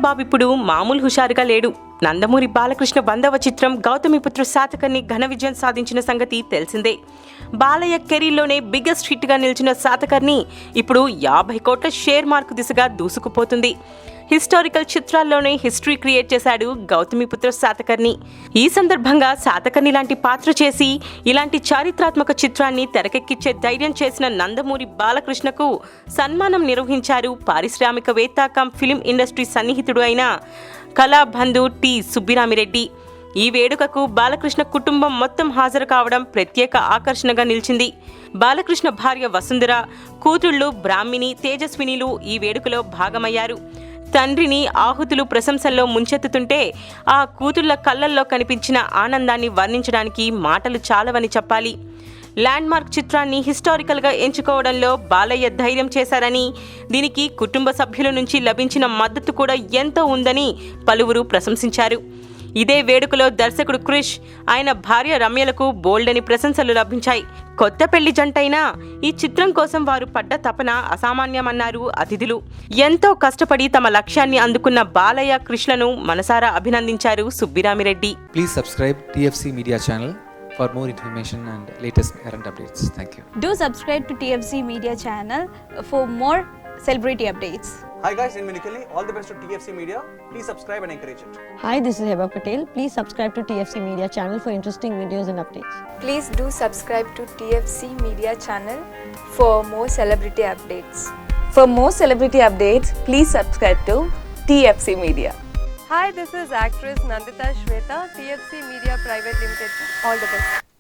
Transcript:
బాబు ఇప్పుడు మామూలు హుషారుగా లేడు. నందమూరి బాలకృష్ణ 100వ చిత్రం గౌతమిపుత్ర శాతకర్ణి ఘన విజయం సాధించిన సంగతి తెలిసిందే. బాలయ్య కెరీర్లోనే బిగ్గెస్ట్ హిట్గా నిలిచిన శాతకర్ణి ఇప్పుడు 50 కోట్ల షేర్ మార్కు దిశగా దూసుకుపోతుంది. హిస్టారికల్ చిత్రాల్లోనే హిస్టరీ క్రియేట్ చేశాడు గౌతమిపుత్ర శాతకర్ణి. ఈ సందర్భంగా శాతకర్ణి లాంటి పాత్ర చేసి ఇలాంటి చారిత్రాత్మక చిత్రాన్ని తెరకెక్కించే ధైర్యం చేసిన నందమూరి బాలకృష్ణకు సన్మానం నిర్వహించారు పారిశ్రామికవేత్త కమ్ ఫిలిం ఇండస్ట్రీ సన్నిహితుడు అయిన కళాబంధు టి సుబ్బిరామిరెడ్డి. ఈ వేడుకకు బాలకృష్ణ కుటుంబం మొత్తం హాజరు కావడం ప్రత్యేక ఆకర్షణగా నిలిచింది. బాలకృష్ణ భార్య వసుంధర, కూతుళ్లు బ్రాహ్మిణి, తేజస్వినిలు ఈ వేడుకలో భాగమయ్యారు. తండ్రిని ఆహుతులు ప్రశంసల్లో ముంచెత్తుతుంటే ఆ కూతుళ్ల కళ్ళల్లో కనిపించిన ఆనందాన్ని వర్ణించడానికి మాటలు చాలవని చెప్పాలి. ల్యాండ్ మార్క్ చిత్రాన్ని హిస్టారికల్గా ఎంచుకోవడంలో బాలయ్య ధైర్యం చేశారని, దీనికి కుటుంబ సభ్యుల నుంచి లభించిన మద్దతు కూడా ఎంతో ఉందని పలువురు ప్రశంసించారు. ఇదే వేడుకలో దర్శకుడు క్రిష్, ఆయన భార్య రమ్యలకు బోల్డని ప్రశంసలు లభించాయి. కొత్త పెళ్లి జంటైనా ఈ చిత్రం కోసం వారు పడ్డ తపన అసామాన్యమన్నారు అతిథులు. ఎంతో కష్టపడి తమ లక్ష్యాన్ని అందుకున్న బాలయ్య, క్రిష్లను మనసారా అభినందించారు Subbirami Reddy. Please subscribe TFC Media channel for more information and latest current updates. Thank you. Do subscribe to TFC Media channel for more celebrity updates. Hi guys, in Minikali, all the best to TFC Media. Please subscribe and encourage it. Hi, this is Heba Patel. Please subscribe to TFC Media channel for interesting videos and updates. Please do subscribe to TFC Media channel for more celebrity updates. For more celebrity updates, please subscribe to TFC Media. Hi, this is actress Nandita Shweta, TFC Media Private Limited. All the best.